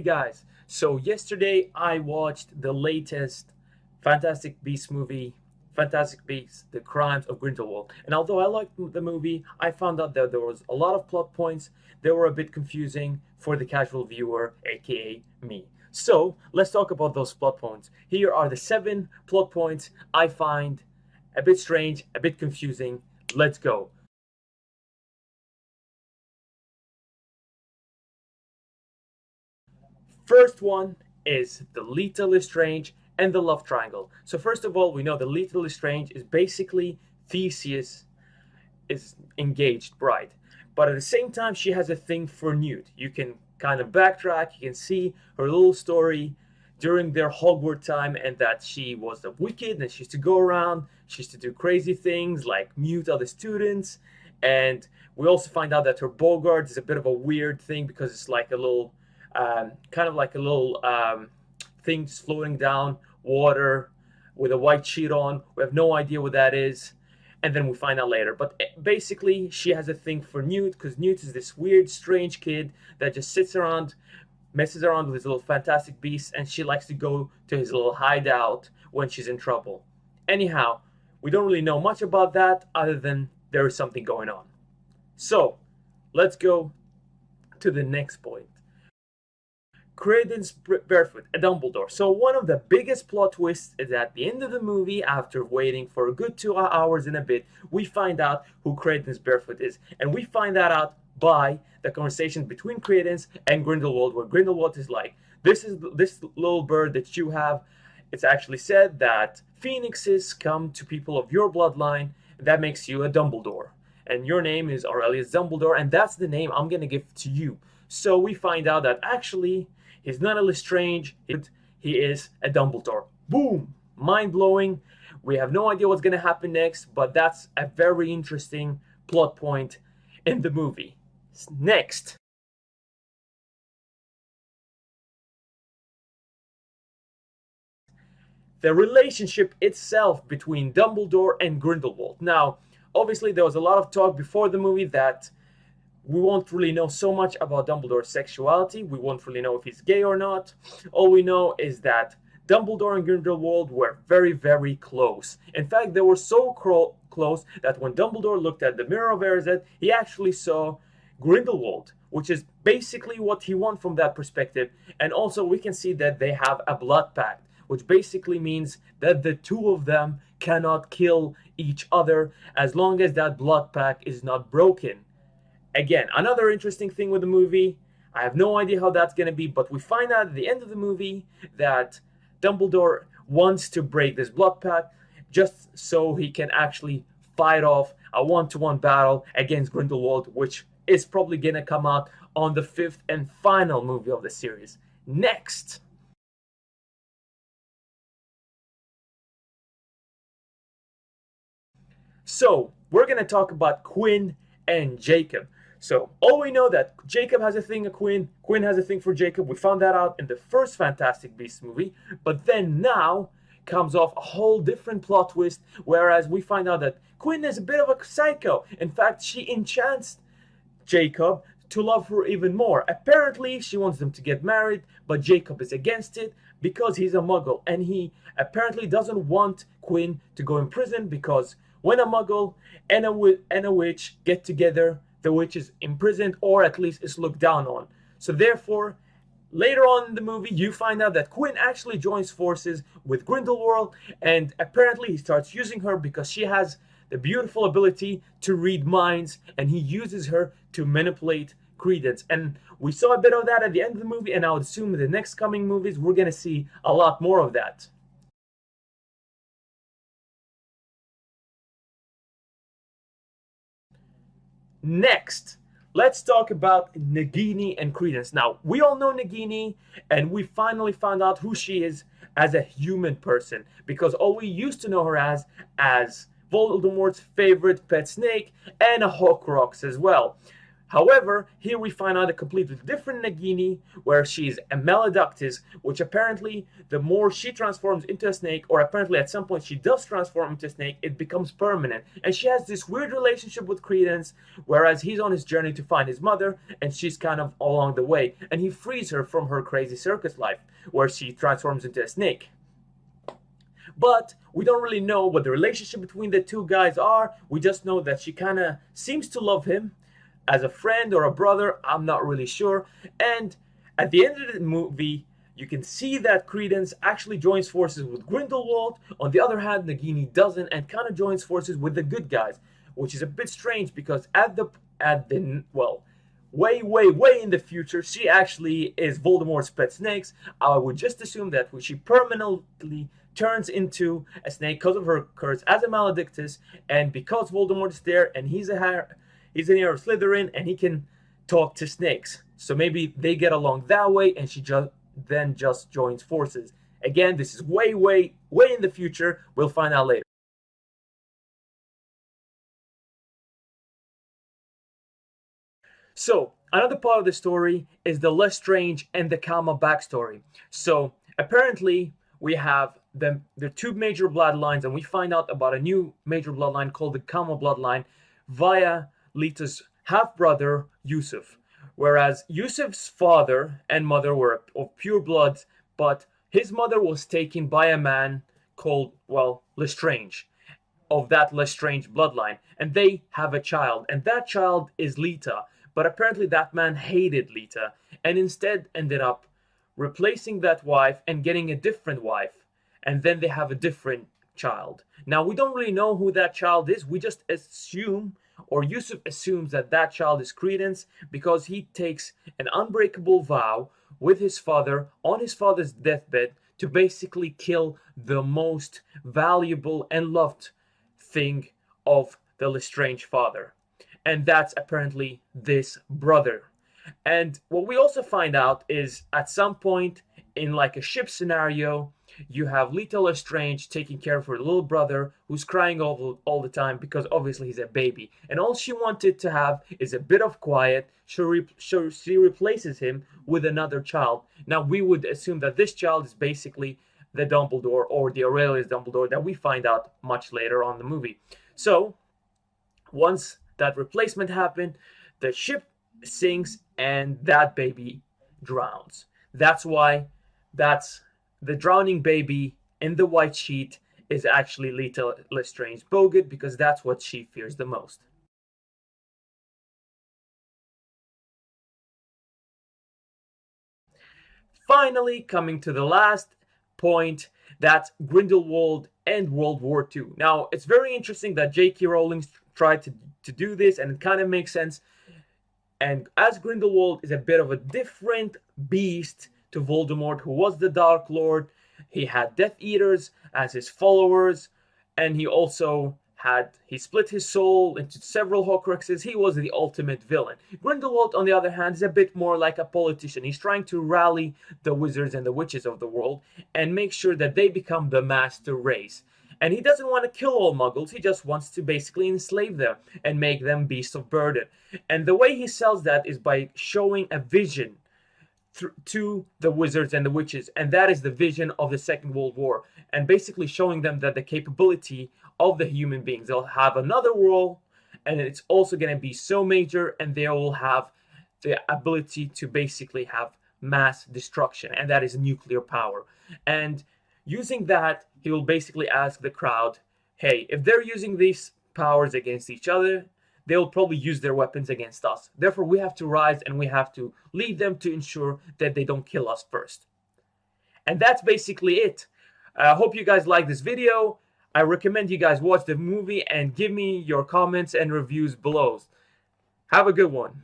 guys, so yesterday I watched the latest Fantastic Beasts movie, Fantastic Beasts: The Crimes of Grindelwald. And although I liked the movie, I found out that there was a lot of plot points that were a bit confusing for the casual viewer, aka me. So let's talk about those plot points. Here are the 7 plot points I find a bit strange, a bit confusing. Let's go. First one is the Lethal Lestrange and the love triangle. So first of all, we know the Lethal Lestrange is basically Theseus is engaged bride, but at the same time she has a thing for Newt. You can kind of backtrack. You can see her little story during their Hogwarts time, and that she was a wicked and she used to go around. She used to do crazy things like mute other students, and we also find out that her Bogart is a bit of a weird thing because it's like a little kind of like a little thing just floating down water with a white sheet on. We have no idea what that is, and then we find out later. But basically, she has a thing for Newt because Newt is this weird, strange kid that just sits around, messes around with his little fantastic beasts, and she likes to go to his little hideout when she's in trouble. Anyhow, we don't really know much about that other than there is something going on. So, let's go to the next point. Credence Barefoot, a Dumbledore. So one of the biggest plot twists is at the end of the movie, after waiting for a good 2 hours and a bit, we find out who Credence Barefoot is. And we find that out by the conversation between Credence and Grindelwald, where Grindelwald is like, this little bird that you have. It's actually said that phoenixes come to people of your bloodline. That makes you a Dumbledore. And your name is Aurelius Dumbledore, and that's the name I'm going to give to you. So we find out that actually he's not a Lestrange, he is a Dumbledore. Boom! Mind-blowing. We have no idea what's going to happen next, but that's a very interesting plot point in the movie. Next. The relationship itself between Dumbledore and Grindelwald. Now, obviously there was a lot of talk before the movie that we won't really know so much about Dumbledore's sexuality. We won't really know if he's gay or not. All we know is that Dumbledore and Grindelwald were very, very close. In fact, they were so close that when Dumbledore looked at the Mirror of Erised, he actually saw Grindelwald, which is basically what he wants from that perspective. And also we can see that they have a blood pact, which basically means that the two of them cannot kill each other as long as that blood pact is not broken. Again, another interesting thing with the movie, I have no idea how that's going to be, but we find out at the end of the movie that Dumbledore wants to break this blood pact just so he can actually fight off a one-to-one battle against Grindelwald, which is probably going to come out on the 5th and final movie of the series. Next! So, we're going to talk about Quinn and Jacob. So all we know that Jacob has a thing for Quinn, Quinn has a thing for Jacob. We found that out in the first Fantastic Beasts movie, but then now comes off a whole different plot twist, whereas we find out that Quinn is a bit of a psycho. In fact, she enchants Jacob to love her even more. Apparently, she wants them to get married, but Jacob is against it because he's a muggle, and he apparently doesn't want Quinn to go in prison because when a muggle and a witch get together, the witch is imprisoned or at least is looked down on. So therefore, later on in the movie, you find out that Quinn actually joins forces with Grindelwald, and apparently he starts using her because she has the beautiful ability to read minds, and he uses her to manipulate Credence. And we saw a bit of that at the end of the movie, and I would assume in the next coming movies, we're going to see a lot more of that. Next, let's talk about Nagini and Credence. Now, we all know Nagini, and we finally found out who she is as a human person, because all we used to know her as Voldemort's favorite pet snake and a Horcrux as well. However, here we find out a completely different Nagini, where she's a Maledictus, which apparently the more she transforms into a snake, or apparently at some point she does transform into a snake, it becomes permanent. And she has this weird relationship with Credence, whereas he's on his journey to find his mother, and she's kind of along the way. And he frees her from her crazy circus life, where she transforms into a snake. But we don't really know what the relationship between the two guys are. We just know that she kind of seems to love him as a friend or a brother. I'm not really sure. And at the end of the movie, you can see that Credence actually joins forces with Grindelwald. On the other hand, Nagini doesn't, and kind of joins forces with the good guys, which is a bit strange because at the well, way in the future, she actually is Voldemort's pet snakes. I would just assume that she permanently turns into a snake because of her curse as a Maledictus, and because Voldemort is there and he's an heir of Slytherin and he can talk to snakes. So maybe they get along that way, and she then just joins forces. Again, this is way in the future. We'll find out later. So, another part of the story is the Lestrange and the Kama backstory. So, apparently, we have the two major bloodlines, and we find out about a new major bloodline called the Kama bloodline via Lita's half-brother, Yusuf. Whereas Yusuf's father and mother were of pure blood, but his mother was taken by a man called, well, Lestrange, of that Lestrange bloodline. And they have a child, and that child is Lita. But apparently that man hated Lita, and instead ended up replacing that wife and getting a different wife. And then they have a different child. Now, we don't really know who that child is. We just assume, or Yusuf assumes, that that child is Credence, because he takes an unbreakable vow with his father on his father's deathbed to basically kill the most valuable and loved thing of the Lestrange father. And that's apparently this brother. And what we also find out is at some point in like a ship scenario, you have Lita Lestrange taking care of her little brother who's crying all the time because obviously he's a baby. And all she wanted to have is a bit of quiet. She replaces him with another child. Now we would assume that this child is basically the Dumbledore, or the Aurelius Dumbledore, that we find out much later on in the movie. So once that replacement happened, the ship sinks and that baby drowns. That's why the drowning baby in the white sheet is actually Lita Lestrange Bogut, because that's what she fears the most. Finally, coming to the last point, that's Grindelwald and World War II. Now, it's very interesting that J.K. Rowling tried to do this, and it kind of makes sense. And as Grindelwald is a bit of a different beast to Voldemort, who was the Dark Lord, he had Death Eaters as his followers, and he split his soul into several Horcruxes. He was the ultimate villain. Grindelwald, on the other hand, is a bit more like a politician. He's trying to rally the wizards and the witches of the world and make sure that they become the master race. And he doesn't want to kill all muggles, he just wants to basically enslave them and make them beasts of burden. And the way he sells that is by showing a vision to the wizards and the witches, and that is the vision of the Second World War, and basically showing them that the capability of the human beings, they'll have another world, and it's also going to be so major, and they will have the ability to basically have mass destruction, and that is nuclear power. And using that, he will basically ask the crowd, hey, if they're using these powers against each other, they'll probably use their weapons against us. Therefore, we have to rise and we have to lead them to ensure that they don't kill us first. And that's basically it. I hope you guys like this video. I recommend you guys watch the movie and give me your comments and reviews below. Have a good one.